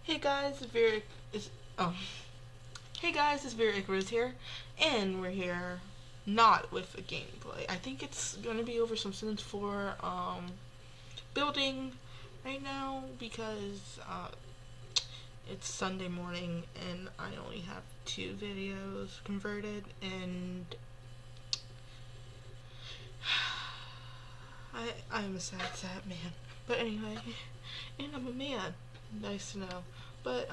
Hey guys, is oh. Hey guys, it's Vera Icarus here, and we're here not with a gameplay. I think it's gonna be over some Sims 4 building right now because it's Sunday morning and I only have 2 videos converted, and I'm a sad man. But anyway, and I'm a man. Nice to know. But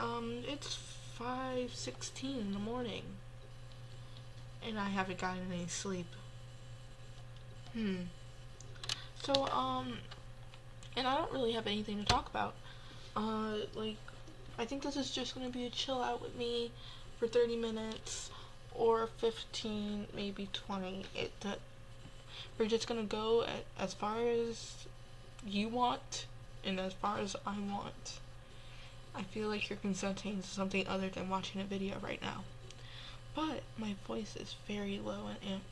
it's 5:16 in the morning, and I haven't gotten any sleep. So and I don't really have anything to talk about. Like, I think this is just gonna be a chill out with me for 30 minutes or 15, maybe 20. We're just gonna go as far as you want and as far as I want. I feel like you're consenting to something other than watching a video right now. But my voice is very low and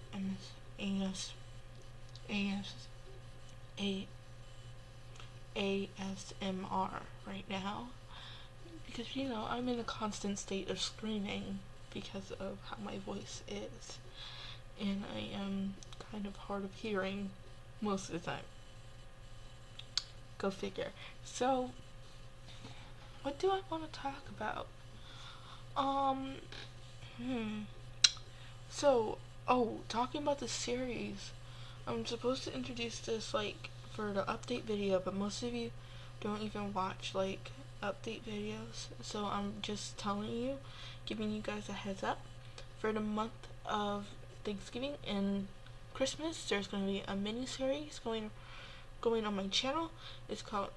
ASMR right now because I'm in a constant state of screaming because of how my voice is, and I am kind of hard of hearing most of the time. Go figure. So what do I want to talk about? So, talking about the series, I'm supposed to introduce this, like, for the update video, but most of you don't even watch, like, update videos, so I'm just telling you, giving you guys a heads up. For the month of Thanksgiving and Christmas, there's going to be a mini-series going on my channel. It's called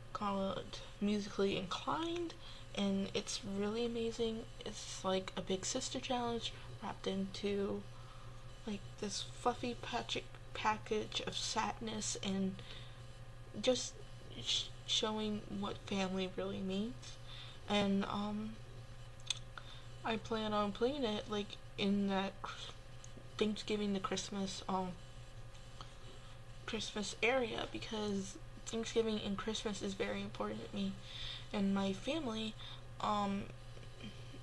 Musically Inclined, and it's really amazing. It's like a big sister challenge wrapped into like this fluffy package of sadness and just showing what family really means. And I plan on playing it like in that Thanksgiving to Christmas area, because Thanksgiving and Christmas is very important to me and my family,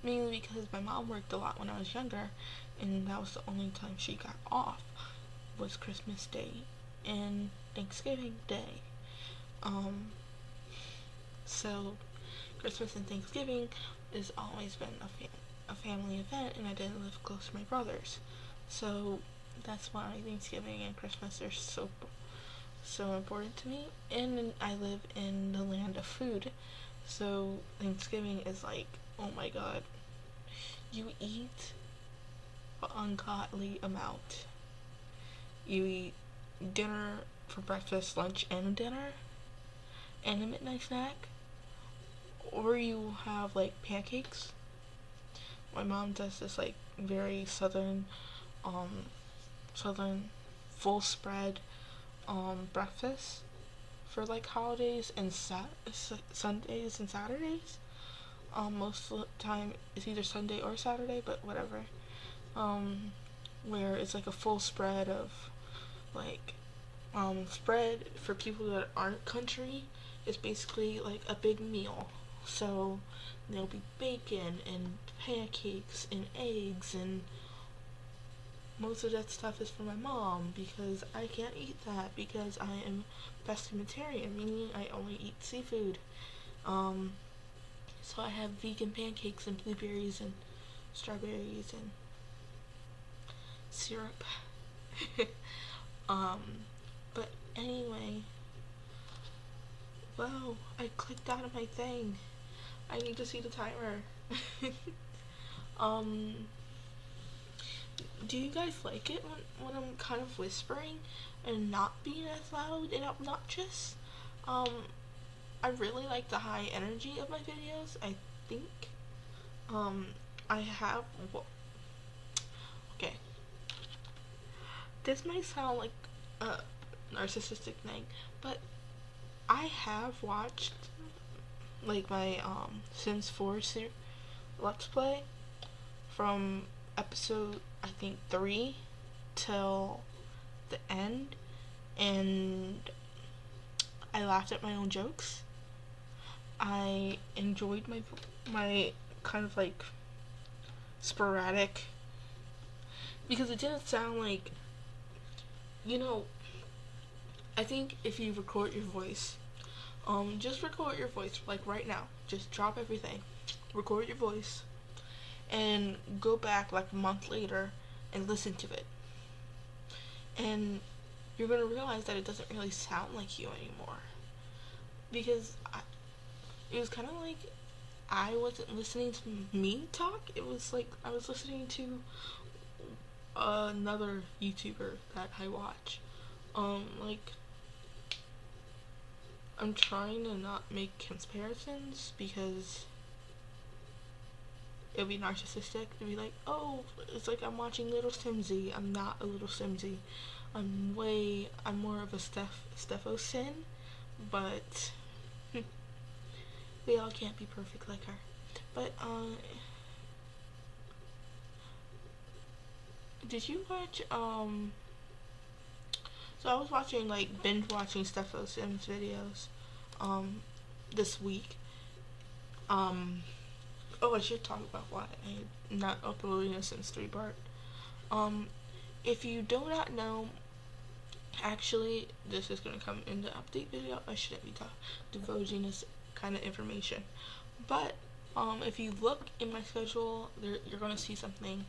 mainly because my mom worked a lot when I was younger, and that was the only time she got off was Christmas Day and Thanksgiving Day. So Christmas and Thanksgiving has always been a family event, and I didn't live close to my brothers, so that's why Thanksgiving and Christmas are so important to me. And I live in the land of food, so Thanksgiving is like, oh my god, you eat an ungodly amount. You eat dinner for breakfast, lunch, and dinner, and a midnight snack, or you have like pancakes. My mom does this like very southern full spread breakfast for like holidays and Sundays and Saturdays. Most of the time it's either Sunday or Saturday, but whatever. Where it's like a full spread of like spread for people that aren't country. It's basically like a big meal. So there'll be bacon and pancakes and eggs, and most of that stuff is for my mom because I can't eat that because I am pescatarian, meaning I only eat seafood. So I have vegan pancakes and blueberries and strawberries and syrup. But anyway, whoa, I clicked out of my thing. I need to see the timer. Do you guys like it when I'm kind of whispering and not being as loud and obnoxious? I really like the high energy of my videos, I think. I have, okay, this might sound like a narcissistic thing, but I have watched like my Sims 4 Let's Play from episode, I think, 3 till the end, and I laughed at my own jokes, I enjoyed my kind of like sporadic, because it didn't sound like, you know, I think if you record your voice, just record your voice, like right now, just drop everything, record your voice, and go back like a month later and listen to it, and you're gonna realize that it doesn't really sound like you anymore, because it was kind of like I wasn't listening to me talk. It was like I was listening to another YouTuber that I watch. Like, I'm trying to not make comparisons because it would be narcissistic to be like, oh, it's like I'm watching Little Simsy. I'm not a Little Simsy. I'm more of a Steffo Sin, but we all can't be perfect like her. But, did you watch, so I was watching, like, binge watching Steffo Sims videos, this week. Oh, I should talk about why I'm not uploading a Sims 3 part. If you do not know, actually, this is gonna come in the update video. I shouldn't be divulging this kind of information. But, if you look in my schedule, you're gonna see something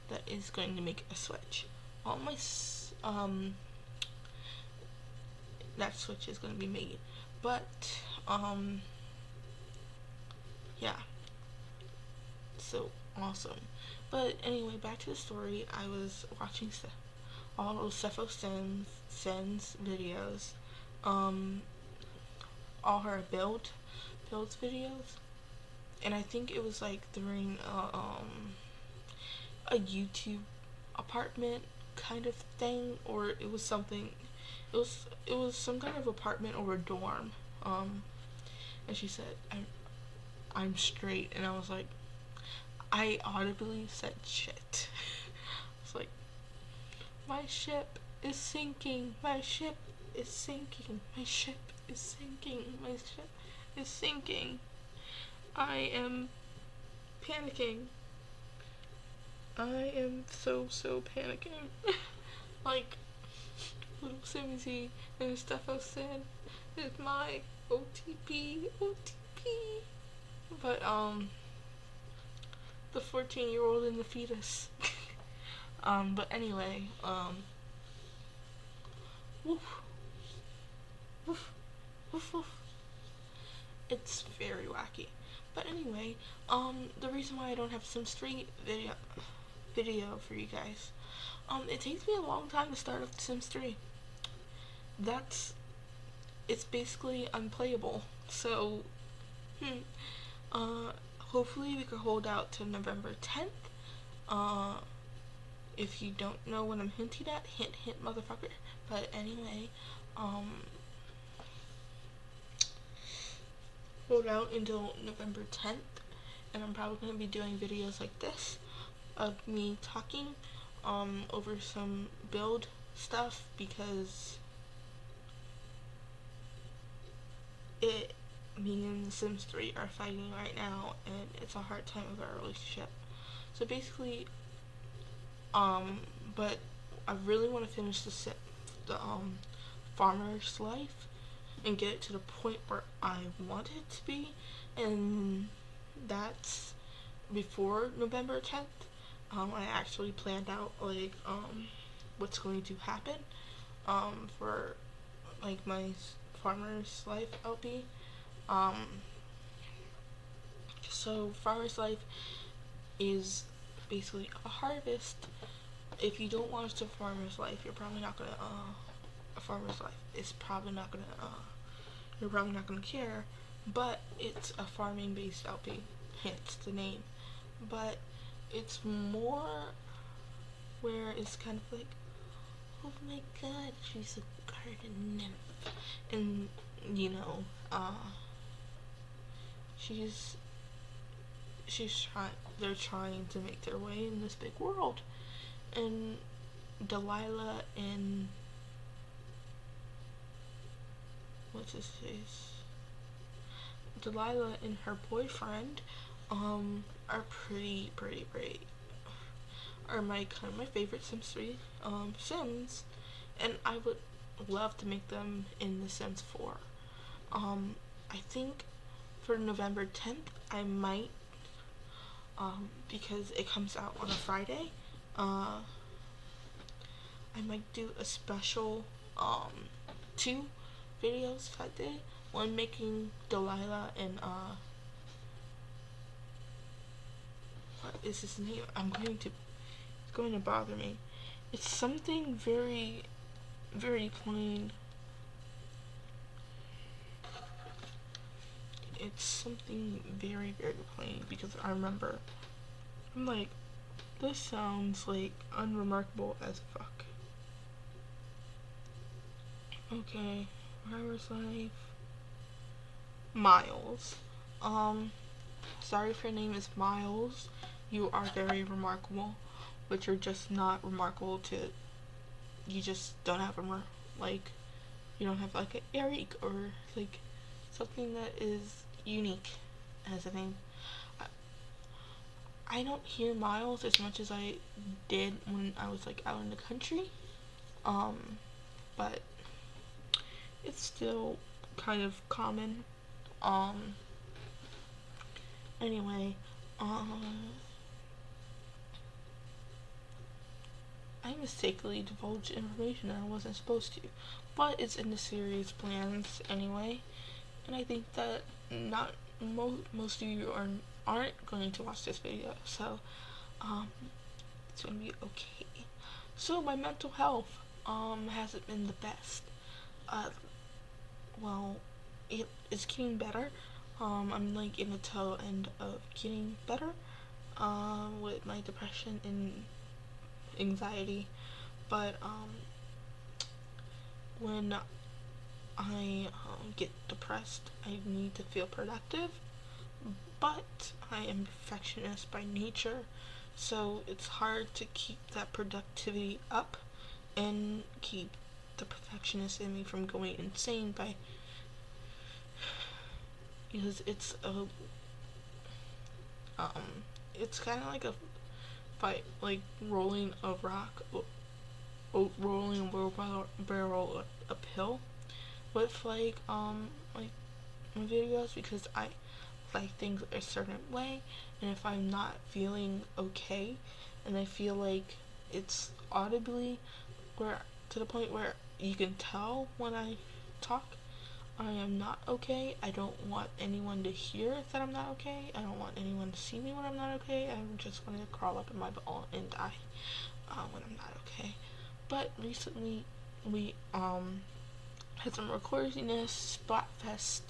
that is going to make a switch. All my, that switch is gonna be made. But, yeah. So awesome. But anyway, back to the story. I was watching all those Cepho Sens videos, all her builds videos, and I think it was like during a YouTube apartment kind of thing, or it was something. It was some kind of apartment or a dorm. And she said, I'm straight," and I was like, I audibly said shit. It's like, my ship is sinking, my ship is sinking, my ship is sinking, my ship is sinking. I am panicking. I am so panicking. Like, Little Simsy and Steffo said, is my OTP. But, the 14-year-old in the fetus. But anyway, woof, woof, woof, woof. It's very wacky. But anyway, the reason why I don't have Sims 3 video for you guys, it takes me a long time to start up Sims 3. It's basically unplayable. So, hopefully we can hold out to November 10th. If you don't know what I'm hinting at, hint, motherfucker. But anyway, hold out until November 10th, and I'm probably going to be doing videos like this of me talking, over some build stuff, because me and The Sims 3 are fighting right now, and it's a hard time of our relationship. So basically, but I really want to finish the farmer's life and get it to the point where I want it to be, and that's before November 10th. I actually planned out, like, what's going to happen, for, like, my farmer's life LP. So farmer's life is basically a harvest. If you don't watch the farmer's life, you're probably not gonna, a farmer's life is probably not gonna, you're probably not gonna care, but it's a farming based LP, hence the name. But it's more where it's kind of like, oh my god, she's a garden nymph, and, you know, they're trying to make their way in this big world, and Delilah and what's his face, Delilah and her boyfriend are pretty are my kind of my favorite Sims 3 Sims, and I would love to make them in The Sims 4. I think for November 10th I might, because it comes out on a Friday, I might do a special 2 videos that day. One making Delilah and what is his name? It's going to bother me. It's something very plain. It's something very plain, because I remember I'm like, this sounds like unremarkable as fuck. Okay, driver's life. Miles. Sorry if your name is Miles. You are very remarkable, but you're just not remarkable to. You just don't have like, you don't have like an Eric or like something that is unique as a name. I don't hear Miles as much as I did when I was like out in the country, but it's still kind of common. Anyway, I mistakenly divulged information I wasn't supposed to, but it's in the series plans anyway, and I think that not most of you aren't going to watch this video, so it's gonna be okay. So my mental health hasn't been the best. Well, it is getting better. I'm like in the tail end of getting better with my depression and anxiety, but when I get depressed, I need to feel productive, but I am perfectionist by nature, so it's hard to keep that productivity up and keep the perfectionist in me from going insane because it's kind of like a fight, like rolling a rock, rolling a wheelbarrow uphill with like my videos, because I like things a certain way, and if I'm not feeling okay and I feel like it's audibly to the point where you can tell when I talk I am not okay, I don't want anyone to hear that I'm not okay, I don't want anyone to see me when I'm not okay, I just want to crawl up in my ball and die when I'm not okay. But recently we had some recordiness. Splatfest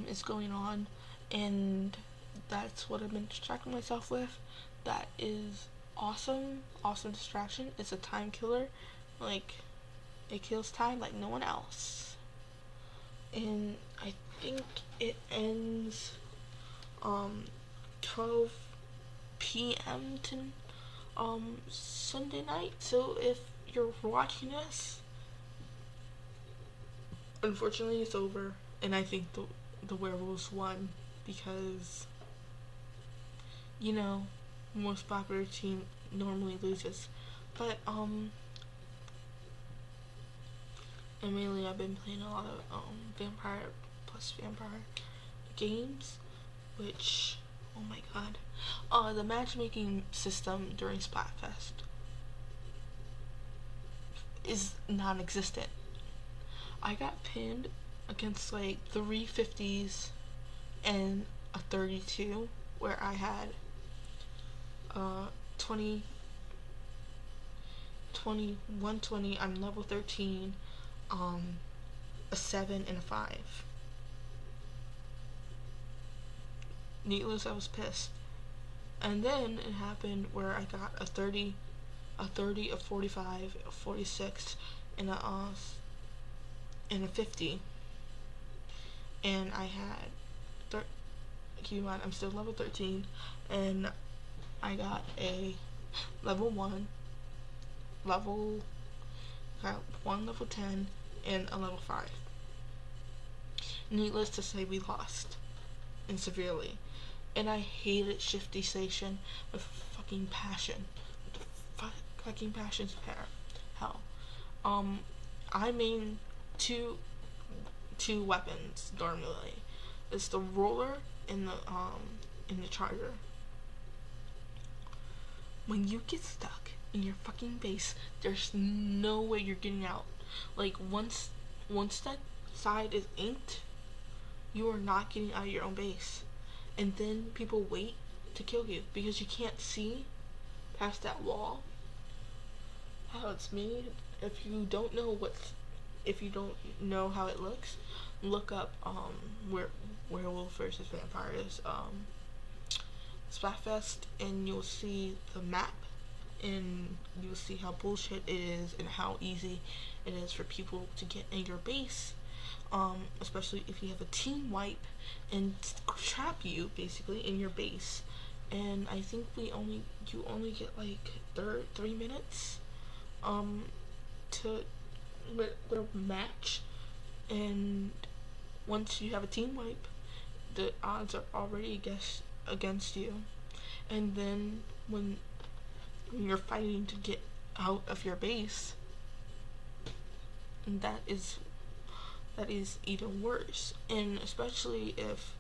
is going on, and that's what I've been distracting myself with. That is awesome distraction. It's a time killer, like it kills time like no one else. And I think it ends 12 p.m. to Sunday night. So if you're watching this, unfortunately it's over, and I think the werewolves won, because you know, most popular team normally loses. But and mainly I've been playing a lot of vampire plus vampire games, which, oh my god, the matchmaking system during Splatfest is non-existent. I got pinned against like 3 50s and a 32, where I had 20, 120, I'm level 13, a 7 and a 5. Needless, I was pissed. And then it happened where I got a 30, a 45, a 46, and a 50. And I had keep in mind, I'm still level 13, and I got a level 1, level 10, and a level 5. Needless to say, we lost, and severely. And I hated Shifty Station with fucking passion. With fucking passion's hell. I main two weapons normally. It's the roller and the charger. When you get stuck in your fucking base, there's no way you're getting out. Like once that side is inked, you are not getting out of your own base. And then people wait to kill you because you can't see past that wall. How it's made. If you don't know how it looks, look up werewolf versus vampires splatfest, and you'll see the map, and you'll see how bullshit it is and how easy it is for people to get in your base, especially if you have a team wipe and trap you basically in your base. And I think you only get like 3 minutes to with a match, and once you have a team wipe, the odds are already against you. And then when you're fighting to get out of your base, that is even worse. And especially if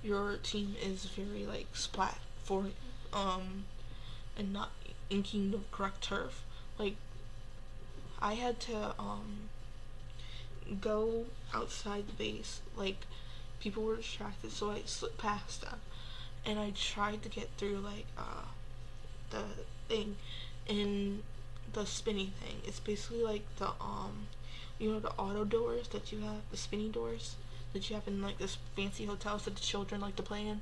your team is very like splat for and not inking the correct turf. Like I had to go outside the base, like people were distracted, so I slipped past them, and I tried to get through like the thing in the spinny thing. It's basically like the the auto doors that you have, the spinny doors that you have in like this fancy hotels that the children like to play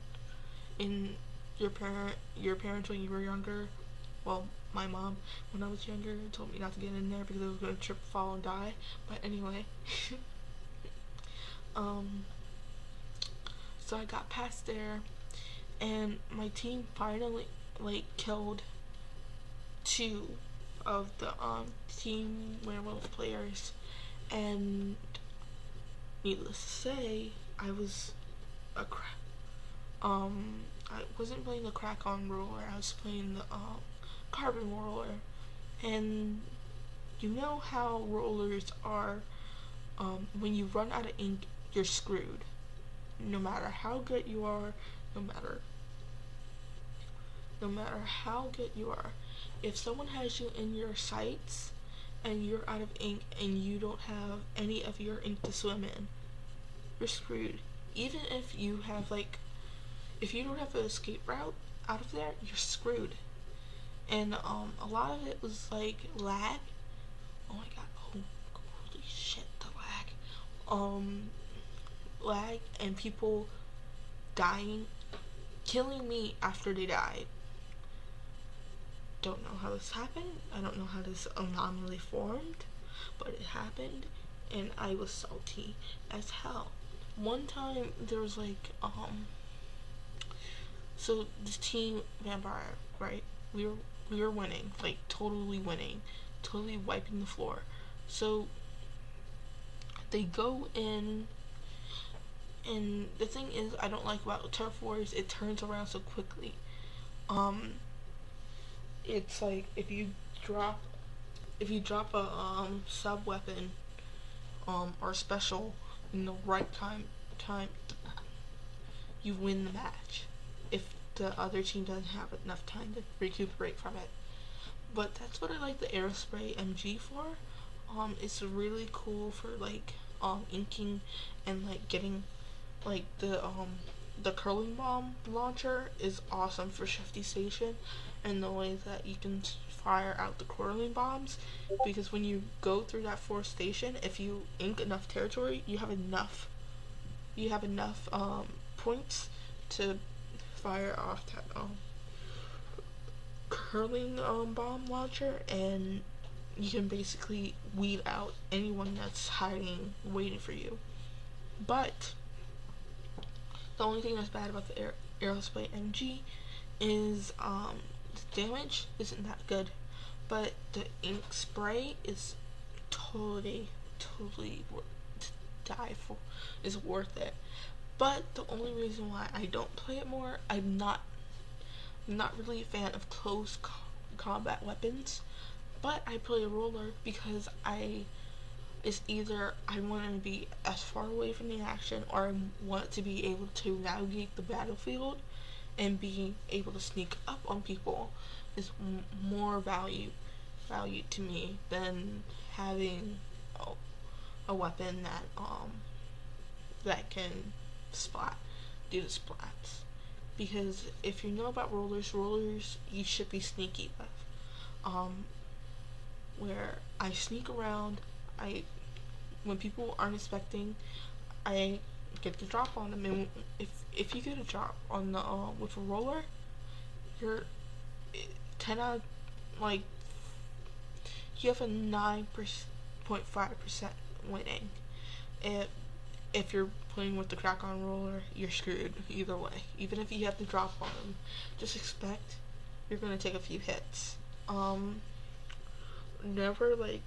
in your parents when you were younger. Well, my mom, when I was younger, told me not to get in there because I was going to trip, fall, and die. But anyway, so I got past there, and my team finally like killed 2 of the team werewolf players, and needless to say, I was I wasn't playing the crack-on roller. I was playing the carbon roller, and you know how rollers are. When you run out of ink, you're screwed. No matter how good you are, no matter how good you are, if someone has you in your sights and you're out of ink and you don't have any of your ink to swim in, you're screwed. Even if you have if you don't have an escape route out of there, you're screwed. And a lot of it was like lag. Oh my god, holy shit, the lag. Lag and people dying, killing me after they died. Don't know how this happened. I don't know how this anomaly formed, but it happened, and I was salty as hell. One time there was so this team vampire, right? We were winning, like totally winning, totally wiping the floor. So they go in, and the thing is, I don't like about turf wars, it turns around so quickly. It's like if you drop a sub weapon or special in the right time, you win the match. If the other team doesn't have enough time to recuperate from it. But that's what I like the Aerospray MG for. It's really cool for inking and getting the curling bomb launcher is awesome for Shifty Station, and the way that you can fire out the curling bombs, because when you go through that 4th station, if you ink enough territory, you have enough points to fire off that curling bomb launcher, and you can basically weed out anyone that's hiding, waiting for you. But the only thing that's bad about the Aerospray MG is the damage isn't that good, but the ink spray is totally die for is worth it. But the only reason why I don't play it more, I'm not really a fan of close combat weapons. But I play a roller because it's either I want to be as far away from the action, or I want to be able to navigate the battlefield and be able to sneak up on people is more value to me than having a weapon that can do the splats. Because if you know about rollers you should be sneaky with. Where I sneak around, when people aren't expecting, I get the drop on them, and if you get a drop on the with a roller, you're 10 out of, like, you have a 9.5% winning. If you're playing with the crack on roller, you're screwed either way. Even if you have the drop on them, just expect you're gonna take a few hits. Never, like,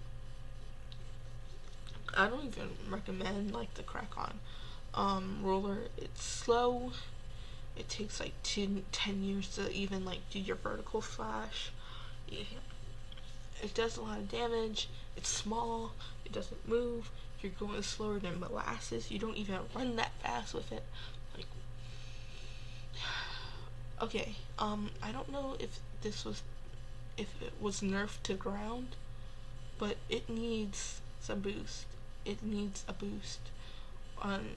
I don't even recommend, like, the crack on roller. It's slow. It takes like 10 years to even, like, do your vertical flash. Yeah. It does a lot of damage. It's small. It doesn't move. You're going slower than molasses. You don't even run that fast with it. Like, okay. I don't know if it was nerfed to ground, but it needs some boost. It needs a boost on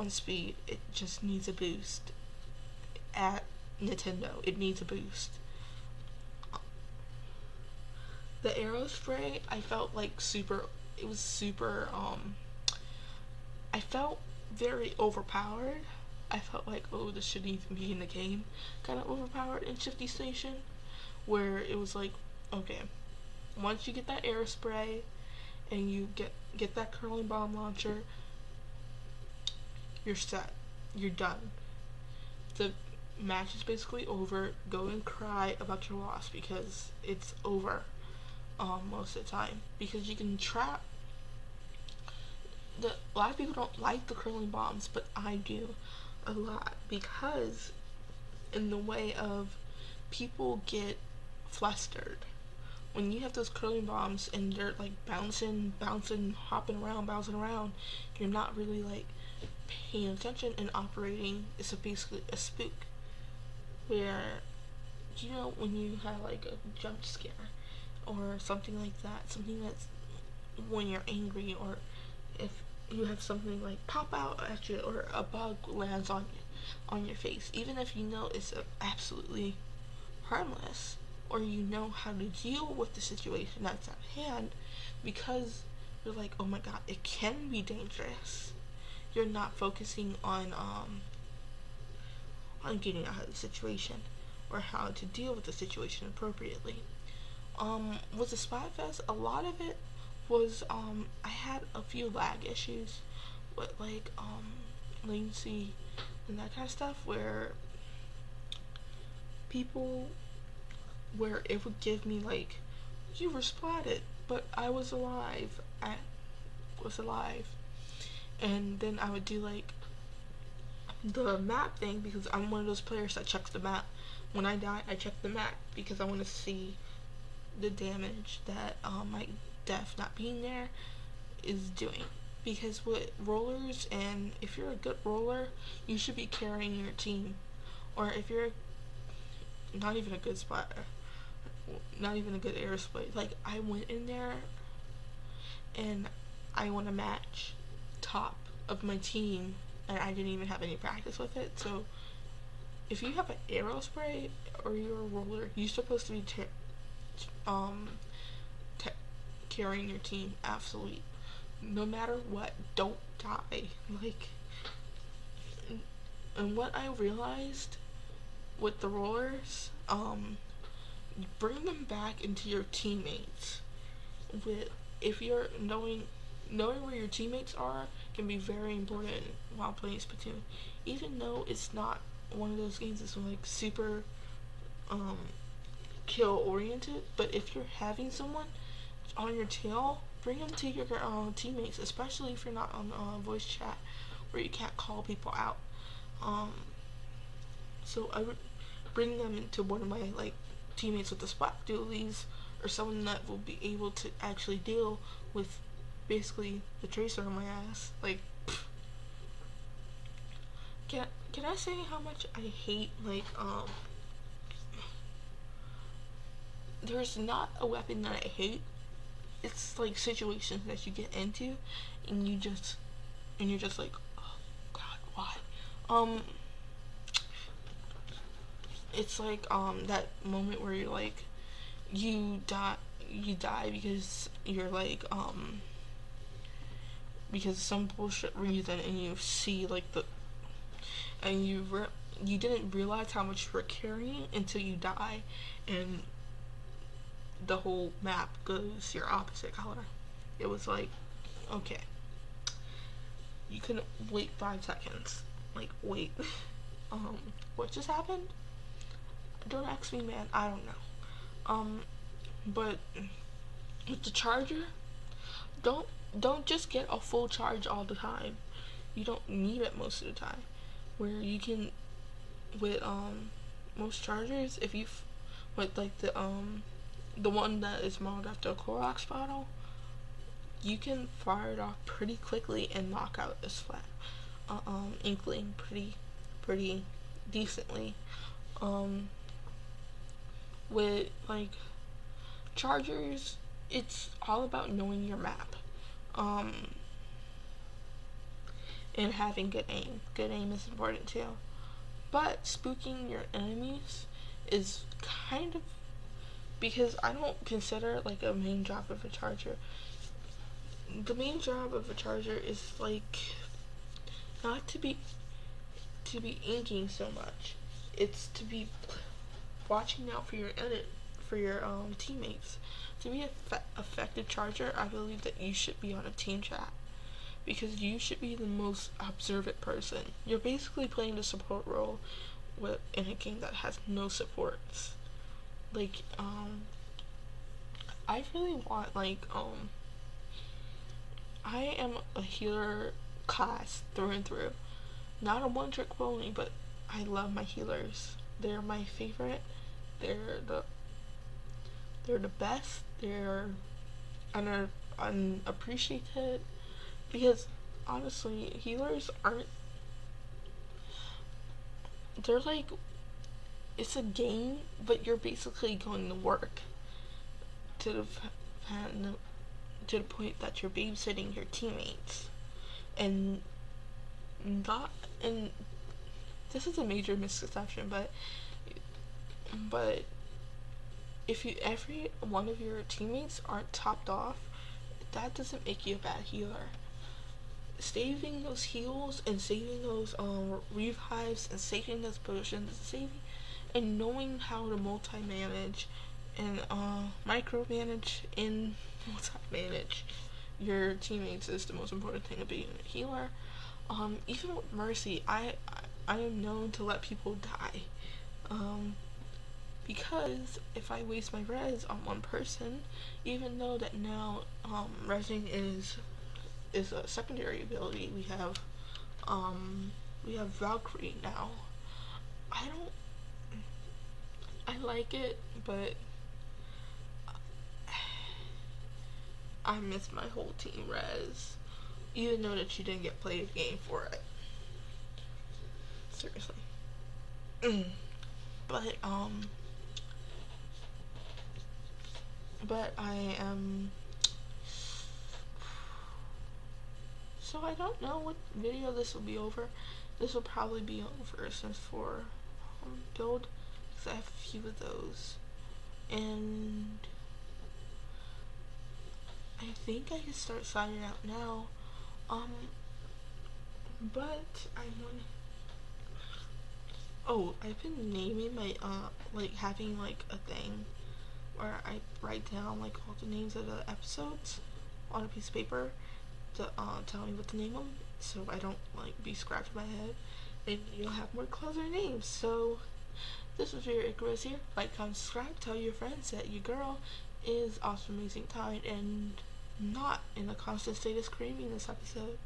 speed. It just needs a boost. At Nintendo, it needs a boost. The arrow spray, I felt like it was super, I felt very overpowered. I felt like, oh, this shouldn't even be in the game. Kind of overpowered in Shifty Station, where it was like, okay, once you get that arrow spray and you get that curling bomb launcher, you're set. You're done. The match is basically over. Go and cry about your loss because it's over most of the time. Because you can trap. A lot of people don't like the curling bombs, but I do a lot, because in the way of people get flustered when you have those curling bombs and they're like bouncing, hopping around, bouncing around. You're not really, like, paying attention and operating. It's basically a spook, where, you know, when you have like a jump scare or something like that, something that's when you're angry, or if you have something like pop out at you, or a bug lands on your face, even if you know it's absolutely harmless, or you know how to deal with the situation that's at hand, because you're like, oh my god, it can be dangerous. You're not focusing on getting out of the situation, or how to deal with the situation appropriately. With the splatfest, a lot of it was I had a few lag issues with, like, latency and that kind of stuff, where it would give me, like, you were splatted, but I was alive. And then I would do, like, the map thing, because I'm one of those players that checks the map. When I die, I check the map because I want to see the damage that my death not being there is doing. Because with rollers, and if you're a good roller, you should be carrying your team. Or if you're not even a good splatter, not even a good aerospace. Like, I went in there and I won a match top of my team, and I didn't even have any practice with it. So if you have an aerospray or you're a roller, you're supposed to be carrying your team. Absolutely, no matter what, don't die. Like, and what I realized with the rollers, bring them back into your teammates. If you're knowing where your teammates are can be very important while playing Splatoon. Even though it's not one of those games that's like super kill oriented, but if you're having someone on your tail bring them to your teammates, especially if you're not on voice chat where you can't call people out. Um, so I would bring them into one of my like teammates with the splat dualies, or someone that will be able to actually deal with basically the tracer on my ass. Like, can I say how much I hate like there's not a weapon that I hate. It's like situations that you get into and you're just like, oh god, why? Um it's like that moment where you're like you die because you're like because of some bullshit reason, and you see like the and you didn't realize how much you were carrying until you die, and the whole map goes your opposite color. It was like, okay, you couldn't wait 5 seconds. Like, wait, what just happened? Don't ask me, man. I don't know. But with the charger, don't just get a full charge all the time. You don't need it most of the time. Where you can, with most chargers, if you with like the one that is modeled after a Clorox bottle, you can fire it off pretty quickly and knock out this flat inkling pretty decently. With like chargers, it's all about knowing your map, and having good aim. Good aim is important too. But spooking your enemies is kind of, because I don't consider it like a main job of a charger. The main job of a charger is like not to be inking so much. It's to be watching out for your teammates. To be an effective charger, I believe that you should be on a team chat, because you should be the most observant person. You're basically playing the support role in a game that has no supports. Like, I really want, like, I am a healer class through and through. Not a one-trick pony, but I love my healers. They're my favorite. They're the best. They're unappreciated, because honestly, healers aren't. They're like, it's a game, but you're basically going to work to the point that you're babysitting your teammates, and this is a major misconception, but if every one of your teammates aren't topped off, that doesn't make you a bad healer. Saving those heals and saving those revives and saving those potions, and knowing how to multi-manage and micromanage and multi-manage your teammates is the most important thing of being a healer. Even with Mercy, I am known to let people die. Because if I waste my res on one person, even though that now resing is a secondary ability, we have Valkyrie now. I like it, but I miss my whole team res, even though that you didn't get played a game for it. Seriously. But I am. So I don't know what video this will be over. This will probably be over since 4 build, because I have a few of those, and I think I can start signing out now. But I want. Oh, I've been naming my like having like a thing where I write down like all the names of the episodes on a piece of paper to tell me what to name them, so I don't like be scratching my head and you'll have more clever names. So this was your Icarus here. Like, comment, subscribe, tell your friends that your girl is awesome, amazing, kind, and not in a constant state of screaming this episode.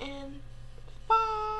And bye!